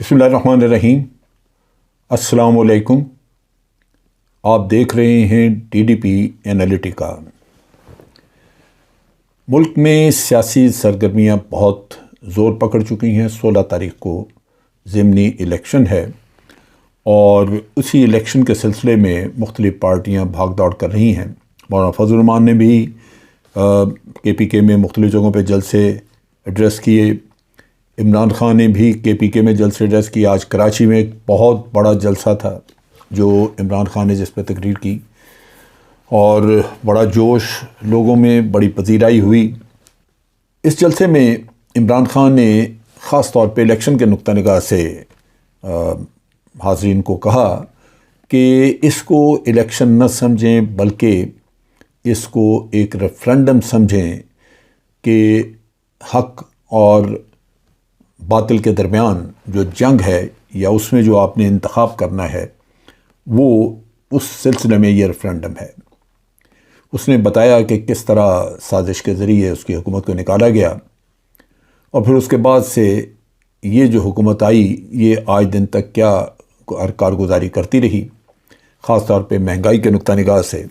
بسم اللہ الرحمن الرحیم۔ السلام علیکم۔ آپ دیکھ رہے ہیں TDP انالیٹیکا۔ ملک میں سیاسی سرگرمیاں بہت زور پکڑ چکی ہیں۔ 16 تاریخ کو ضمنی الیکشن ہے اور اسی الیکشن کے سلسلے میں مختلف پارٹیاں بھاگ دوڑ کر رہی ہیں۔ مولانا فضل الرحمان نے بھی KPK میں مختلف جگہوں پہ جلسے ایڈریس کیے۔ عمران خان نے بھی KPK میں جلسے ایڈریس کیا۔ آج کراچی میں ایک بہت بڑا جلسہ تھا جو عمران خان نے جس پہ تقریر کی اور بڑا جوش لوگوں میں، بڑی پذیرائی ہوئی۔ اس جلسے میں عمران خان نے خاص طور پہ الیکشن کے نقطہ نگاہ سے حاضرین کو کہا کہ اس کو الیکشن نہ سمجھیں بلکہ اس کو ایک ریفرنڈم سمجھیں کہ حق اور باطل کے درمیان جو جنگ ہے یا اس میں جو آپ نے انتخاب کرنا ہے وہ اس سلسلے میں یہ ریفرنڈم ہے۔ اس نے بتایا کہ کس طرح سازش کے ذریعے اس کی حکومت کو نکالا گیا اور پھر اس کے بعد سے یہ جو حکومت آئی یہ آج دن تک کیا کارگزاری کرتی رہی، خاص طور پہ مہنگائی کے نقطہ نگاہ سے۔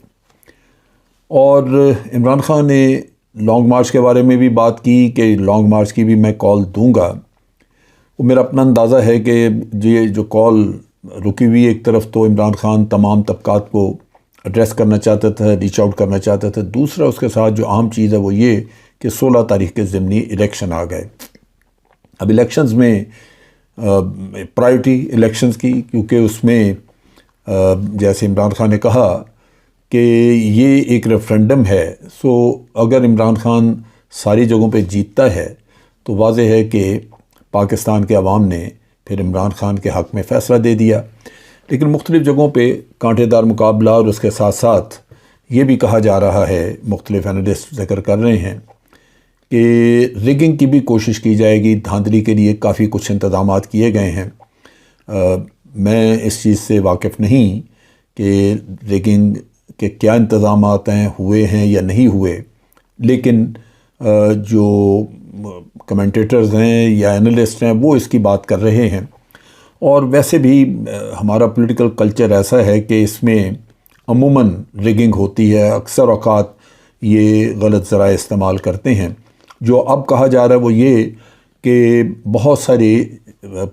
اور عمران خان نے لانگ مارچ کے بارے میں بھی بات کی کہ لانگ مارچ کی بھی میں کال دوں گا۔ وہ میرا اپنا اندازہ ہے کہ یہ جو کال رکی ہوئی، ایک طرف تو عمران خان تمام طبقات کو ایڈریس کرنا چاہتا تھا، ریچ آؤٹ کرنا چاہتا تھا، دوسرا اس کے ساتھ جو اہم چیز ہے وہ یہ کہ 16 تاریخ کے ضمنی الیکشن آ گئے۔ اب الیکشنز میں پرائیورٹی الیکشنز کی، کیونکہ اس میں جیسے عمران خان نے کہا کہ یہ ایک ریفرنڈم ہے، سو اگر عمران خان ساری جگہوں پہ جیتتا ہے تو واضح ہے کہ پاکستان کے عوام نے پھر عمران خان کے حق میں فیصلہ دے دیا۔ لیکن مختلف جگہوں پہ کانٹے دار مقابلہ، اور اس کے ساتھ ساتھ یہ بھی کہا جا رہا ہے، مختلف انالسٹ ذکر کر رہے ہیں کہ ریگنگ کی بھی کوشش کی جائے گی۔ دھاندلی کے لیے کافی کچھ انتظامات کیے گئے ہیں۔ میں اس چیز سے واقف نہیں کہ ریگنگ کے کیا انتظامات ہوئے ہیں یا نہیں ہوئے، لیکن جو کمنٹیٹرز ہیں یا انالسٹ ہیں وہ اس کی بات کر رہے ہیں۔ اور ویسے بھی ہمارا پولیٹیکل کلچر ایسا ہے کہ اس میں عموماً ریگنگ ہوتی ہے، اکثر اوقات یہ غلط ذرائع استعمال کرتے ہیں۔ جو اب کہا جا رہا ہے وہ یہ کہ بہت ساری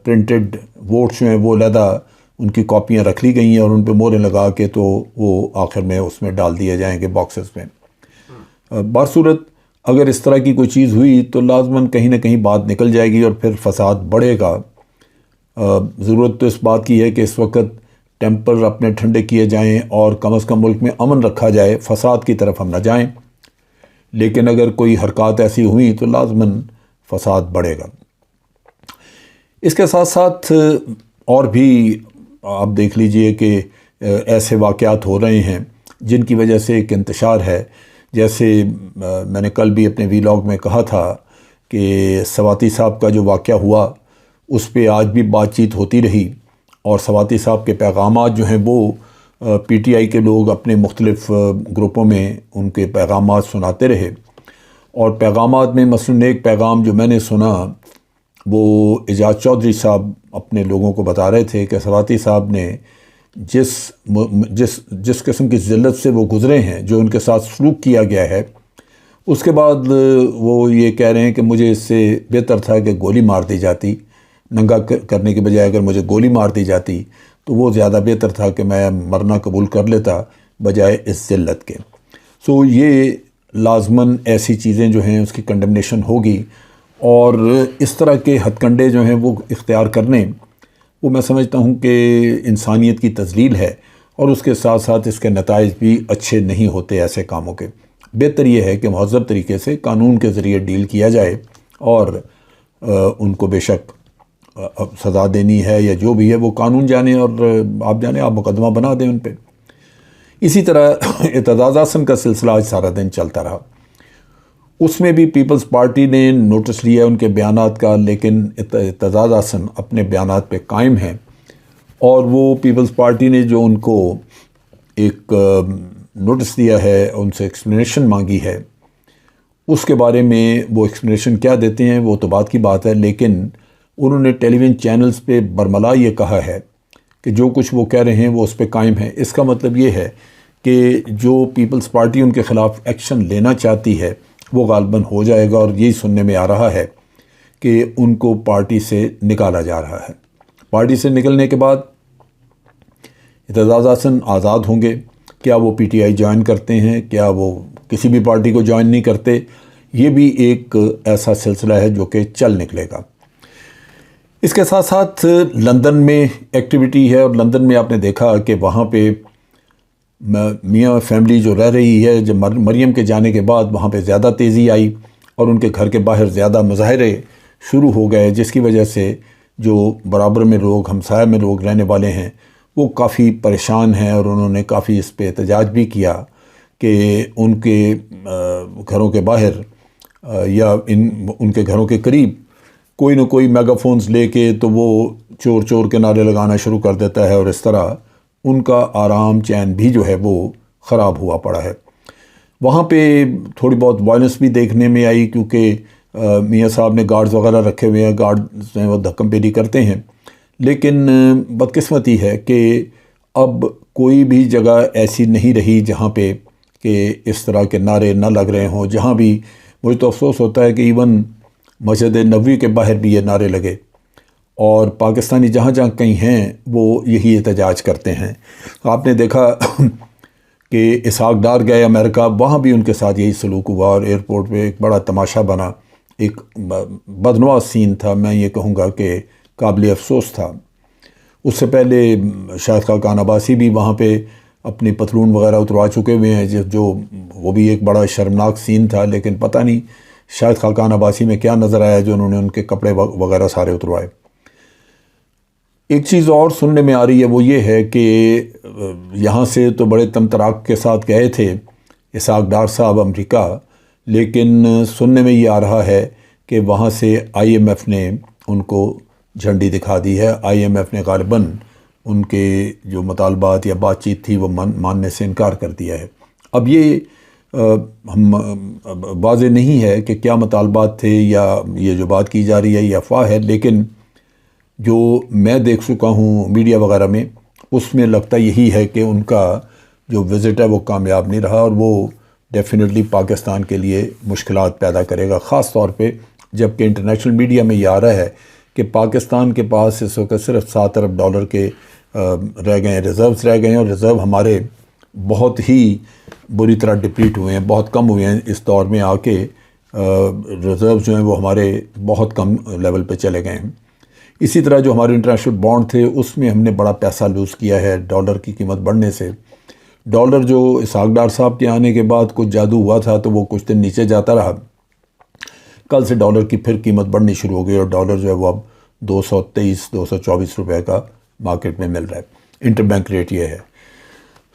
پرنٹڈ ووٹس جو ہیں وہ علیحدہ ان کی کاپیاں رکھ لی گئی ہیں اور ان پہ موریں لگا کے تو وہ آخر میں اس میں ڈال دیے جائیں گے باکسز میں۔ بصورت اگر اس طرح کی کوئی چیز ہوئی تو لازماً کہیں نہ کہیں بات نکل جائے گی اور پھر فساد بڑھے گا۔ ضرورت تو اس بات کی ہے کہ اس وقت ٹیمپر اپنے ٹھنڈے کیے جائیں اور کم از کم ملک میں امن رکھا جائے، فساد کی طرف ہم نہ جائیں۔ لیکن اگر کوئی حرکات ایسی ہوئیں تو لازماً فساد بڑھے گا۔ اس کے ساتھ ساتھ اور بھی آپ دیکھ لیجئے کہ ایسے واقعات ہو رہے ہیں جن کی وجہ سے ایک انتشار ہے۔ جیسے میں نے کل بھی اپنے ویلاگ میں کہا تھا کہ سواتی صاحب کا جو واقعہ ہوا اس پہ آج بھی بات چیت ہوتی رہی اور سواتی صاحب کے پیغامات جو ہیں وہ PTI کے لوگ اپنے مختلف گروپوں میں ان کے پیغامات سناتے رہے۔ اور پیغامات میں مثلاً ایک پیغام جو میں نے سنا وہ اعجاز چودھری صاحب اپنے لوگوں کو بتا رہے تھے کہ سواتی صاحب نے جس قسم کی ذلت سے وہ گزرے ہیں، جو ان کے ساتھ سلوک کیا گیا ہے، اس کے بعد وہ یہ کہہ رہے ہیں کہ مجھے اس سے بہتر تھا کہ گولی مار دی جاتی، ننگا کرنے کے بجائے اگر مجھے گولی مار دی جاتی تو وہ زیادہ بہتر تھا کہ میں مرنا قبول کر لیتا بجائے اس ذلت کے۔ سو یہ لازماً ایسی چیزیں جو ہیں اس کی کنڈمنیشن ہوگی اور اس طرح کے ہتھ کنڈے جو ہیں وہ اختیار کرنے، وہ میں سمجھتا ہوں کہ انسانیت کی تذلیل ہے اور اس کے ساتھ ساتھ اس کے نتائج بھی اچھے نہیں ہوتے ایسے کاموں کے۔ بہتر یہ ہے کہ مہذب طریقے سے قانون کے ذریعے ڈیل کیا جائے اور ان کو بے شک سزا دینی ہے یا جو بھی ہے وہ قانون جانے اور آپ جانے، آپ مقدمہ بنا دیں ان پہ۔ اسی طرح اعتزاز احسن کا سلسلہ آج سارا دن چلتا رہا۔ اس میں بھی پیپلز پارٹی نے نوٹس لیا ان کے بیانات کا، لیکن اعتزاز احسن اپنے بیانات پہ قائم ہیں اور وہ پیپلز پارٹی نے جو ان کو ایک نوٹس دیا ہے، ان سے ایکسپلینیشن مانگی ہے، اس کے بارے میں وہ ایکسپلینیشن کیا دیتے ہیں وہ تو بات کی بات ہے، لیکن انہوں نے ٹیلی ویژن چینلز پہ برملا یہ کہا ہے کہ جو کچھ وہ کہہ رہے ہیں وہ اس پہ قائم ہے۔ اس کا مطلب یہ ہے کہ جو پیپلز پارٹی ان کے خلاف ایکشن لینا چاہتی ہے وہ غالباً ہو جائے گا، اور یہی سننے میں آ رہا ہے کہ ان کو پارٹی سے نکالا جا رہا ہے۔ پارٹی سے نکلنے کے بعد اعتزاز احسن آزاد ہوں گے، کیا وہ پی ٹی آئی جوائن کرتے ہیں، کیا وہ کسی بھی پارٹی کو جوائن نہیں کرتے، یہ بھی ایک ایسا سلسلہ ہے جو کہ چل نکلے گا۔ اس کے ساتھ ساتھ لندن میں ایکٹیویٹی ہے، اور لندن میں آپ نے دیکھا کہ وہاں پہ میاں فیملی جو رہ رہی ہے، جب مریم کے جانے کے بعد وہاں پہ زیادہ تیزی آئی اور ان کے گھر کے باہر زیادہ مظاہرے شروع ہو گئے، جس کی وجہ سے جو برابر میں لوگ، ہمسایہ میں لوگ رہنے والے ہیں وہ کافی پریشان ہیں، اور انہوں نے کافی اس پہ احتجاج بھی کیا کہ ان کے گھروں کے باہر یا ان کے گھروں کے قریب کوئی نہ کوئی میگا فونز لے کے تو وہ چور چور کے نعرے لگانا شروع کر دیتا ہے، اور اس طرح ان کا آرام چین بھی جو ہے وہ خراب ہوا پڑا ہے۔ وہاں پہ تھوڑی بہت وائلنس بھی دیکھنے میں آئی، کیونکہ میاں صاحب نے گارڈز وغیرہ رکھے ہوئے ہیں، گارڈز وہ دھکم پیری کرتے ہیں، لیکن بدقسمتی ہے کہ اب کوئی بھی جگہ ایسی نہیں رہی جہاں پہ کہ اس طرح کے نعرے نہ لگ رہے ہوں۔ جہاں بھی مجھے تو افسوس ہوتا ہے کہ ایون مسجد نبوی کے باہر بھی یہ نعرے لگے، اور پاکستانی جہاں جہاں کہیں ہیں وہ یہی احتجاج کرتے ہیں۔ آپ نے دیکھا کہ اسحاق ڈار گئے امریکہ، وہاں بھی ان کے ساتھ یہی سلوک ہوا، اور ایئرپورٹ پہ ایک بڑا تماشا بنا، ایک بدنواں سین تھا، میں یہ کہوں گا کہ قابل افسوس تھا۔ اس سے پہلے شاہد خاقان عباسی بھی وہاں پہ اپنی پتلون وغیرہ اتروا چکے ہوئے ہیں، جو وہ بھی ایک بڑا شرمناک سین تھا، لیکن پتہ نہیں شاہد خاقان عباسی میں کیا نظر آیا جو انہوں نے ان کے کپڑے وغیرہ سارے اتروائے۔ ایک چیز اور سننے میں آ رہی ہے، وہ یہ ہے کہ یہاں سے تو بڑے تمطراق کے ساتھ گئے تھے اسحاق ڈار صاحب امریکہ، لیکن سننے میں یہ آ رہا ہے کہ وہاں سے آئی ایم ایف نے ان کو جھنڈی دکھا دی ہے۔ آئی ایم ایف نے غالباً ان کے جو مطالبات یا بات چیت تھی وہ ماننے سے انکار کر دیا ہے۔ اب یہ ہم واضح نہیں ہے کہ کیا مطالبات تھے، یا یہ جو بات کی جا رہی ہے یہ افواہ ہے، لیکن جو میں دیکھ چکا ہوں میڈیا وغیرہ میں، اس میں لگتا یہی ہے کہ ان کا جو وزٹ ہے وہ کامیاب نہیں رہا، اور وہ ڈیفینیٹلی پاکستان کے لیے مشکلات پیدا کرے گا، خاص طور پہ جب کہ انٹرنیشنل میڈیا میں یہ آ رہا ہے کہ پاکستان کے پاس اس وقت صرف $7 ارب کے رہ گئے ہیں، ریزروز رہ گئے ہیں، اور ریزرو ہمارے بہت ہی بری طرح ڈپلیٹ ہوئے ہیں، بہت کم ہوئے ہیں اس دور میں آ کے، ریزرو جو ہیں وہ ہمارے بہت کم لیول پہ چلے گئے ہیں۔ اسی طرح جو ہمارے انٹرنیشنل بانڈ تھے اس میں ہم نے بڑا پیسہ لوز کیا ہے ڈالر کی قیمت بڑھنے سے۔ ڈالر جو اسحاق ڈار صاحب کے آنے کے بعد کچھ جادو ہوا تھا تو وہ کچھ دن نیچے جاتا رہا، کل سے ڈالر کی پھر قیمت بڑھنی شروع ہو گئی، اور ڈالر جو ہے وہ اب 223-224 روپے کا مارکیٹ میں مل رہا ہے۔ انٹر بینک ریٹ یہ ہے۔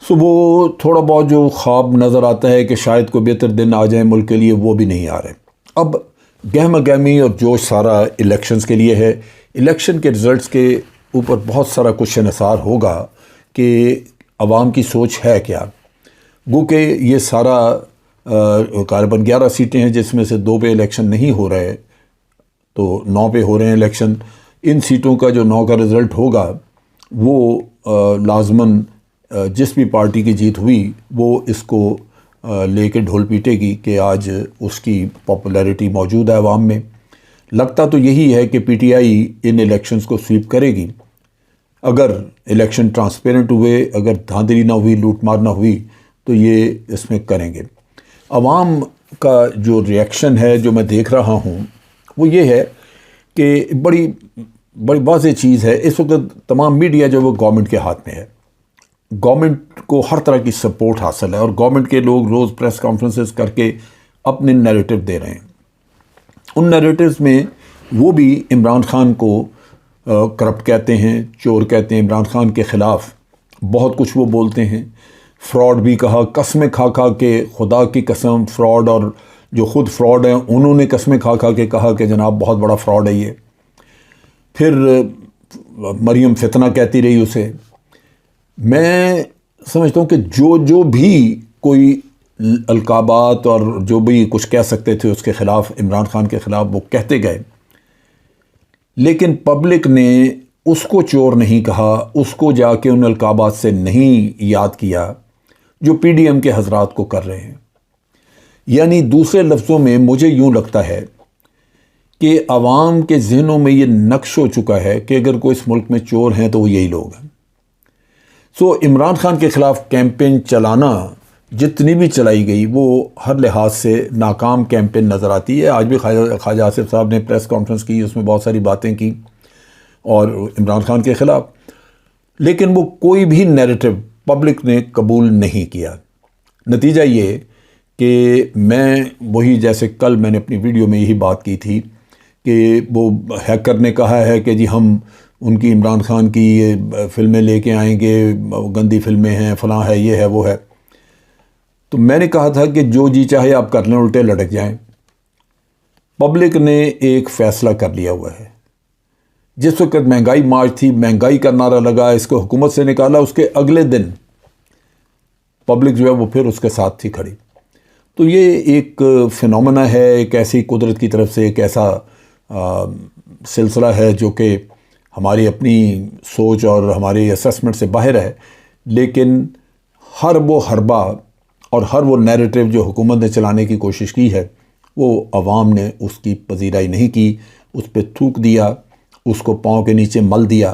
سو وہ تھوڑا بہت جو خواب نظر آتا ہے کہ شاید کوئی بہتر دن آ جائیں ملک کے لیے، وہ بھی نہیں آ رہے۔ اب گہم گہمی اور جوش سارا الیکشنز کے لیے ہے۔ الیکشن کے رزلٹس کے اوپر بہت سارا کچھ انحصار ہوگا کہ عوام کی سوچ ہے کیا۔ گو کہ یہ سارا غالباً 11 سیٹیں ہیں، جس میں سے 2 پہ الیکشن نہیں ہو رہے، تو 9 پہ ہو رہے ہیں الیکشن۔ ان سیٹوں کا جو 9 کا رزلٹ ہوگا وہ لازماً جس بھی پارٹی کی جیت ہوئی وہ اس کو لے کے ڈھول پیٹے گی کہ آج اس کی پاپولیرٹی موجود ہے عوام میں۔ لگتا تو یہی ہے کہ P T I in elections کو سویپ کرے گی، اگر الیکشن ٹرانسپیرنٹ ہوئے، اگر دھاندلی نہ ہوئی، لوٹ مار نہ ہوئی، تو یہ اس میں کریں گے۔ عوام کا جو ریئیکشن ہے جو میں دیکھ رہا ہوں وہ یہ ہے کہ بڑی واضح چیز ہے، اس وقت تمام میڈیا جو وہ گورنمنٹ کے ہاتھ میں ہے، گورنمنٹ کو ہر طرح کی سپورٹ حاصل ہے، اور گورنمنٹ کے لوگ روز پریس کانفرنسز کر کے اپنے نیریٹو دے رہے ہیں۔ ان نیریٹوز میں وہ بھی عمران خان کو کرپٹ کہتے ہیں، چور کہتے ہیں، عمران خان کے خلاف بہت کچھ وہ بولتے ہیں، فراڈ بھی کہا، قسمیں کھا کھا کے، خدا کی قسم فراڈ، اور جو خود فراڈ ہیں انہوں نے قسمیں کھا کھا کے کہا کہ جناب بہت بڑا فراڈ ہے یہ۔ پھر مریم فتنہ کہتی رہی اسے۔ میں سمجھتا ہوں کہ جو بھی کوئی القابات اور جو بھی کچھ کہہ سکتے تھے اس کے خلاف، عمران خان کے خلاف، وہ کہتے گئے، لیکن پبلک نے اس کو چور نہیں کہا، اس کو جا کے ان القابات سے نہیں یاد کیا جو پی ڈی ایم کے حضرات کو کر رہے ہیں۔ یعنی دوسرے لفظوں میں مجھے یوں لگتا ہے کہ عوام کے ذہنوں میں یہ نقش ہو چکا ہے کہ اگر کوئی اس ملک میں چور ہیں تو وہ یہی لوگ ہیں۔ سو عمران خان کے خلاف کیمپین چلانا جتنی بھی چلائی گئی وہ ہر لحاظ سے ناکام کیمپین نظر آتی ہے۔ آج بھی خواجہ آصف صاحب نے پریس کانفرنس کی، اس میں بہت ساری باتیں کی اور عمران خان کے خلاف، لیکن وہ کوئی بھی نیریٹو پبلک نے قبول نہیں کیا۔ نتیجہ یہ کہ میں وہی جیسے کل میں نے اپنی ویڈیو میں یہی بات کی تھی کہ وہ ہیکر نے کہا ہے کہ جی ہم ان کی عمران خان کی فلمیں لے کے آئیں گے، گندی فلمیں ہیں، فلاں ہے، یہ ہے، وہ ہے۔ تو میں نے کہا تھا کہ جو جی چاہے آپ کر لیں، الٹے لٹک جائیں۔ پبلک نے ایک فیصلہ کر لیا ہوا ہے۔ جس وقت مہنگائی مارچ تھی، مہنگائی کا نعرہ لگا، اس کو حکومت سے نکالا، اس کے اگلے دن پبلک جو ہے وہ پھر اس کے ساتھ تھی کھڑی۔ تو یہ ایک فینومنا ہے، ایک ایسی قدرت کی طرف سے ایک ایسا سلسلہ ہے جو کہ ہماری اپنی سوچ اور ہماری اسیسمنٹ سے باہر ہے، لیکن ہر وہ حربہ اور ہر وہ نیریٹو جو حکومت نے چلانے کی کوشش کی ہے وہ عوام نے اس کی پذیرائی نہیں کی، اس پہ تھوک دیا، اس کو پاؤں کے نیچے مل دیا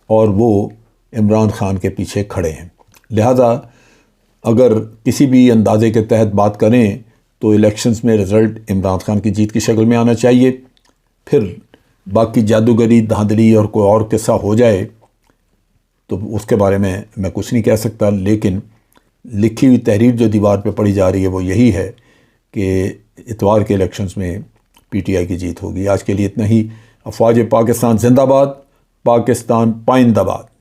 اور وہ عمران خان کے پیچھے کھڑے ہیں۔ لہذا اگر کسی بھی اندازے کے تحت بات کریں تو الیکشنز میں رزلٹ عمران خان کی جیت کی شکل میں آنا چاہیے۔ پھر باقی جادوگری، دھاندلی اور کوئی اور قصہ ہو جائے تو اس کے بارے میں کچھ نہیں کہہ سکتا، لیکن لکھی ہوئی تحریر جو دیوار پہ پڑھی جا رہی ہے وہ یہی ہے کہ اتوار کے الیکشنز میں پی ٹی آئی کی جیت ہوگی۔ آج کے لیے اتنا ہی۔ افواج پاکستان زندہ باد، پاکستان پائندہ باد۔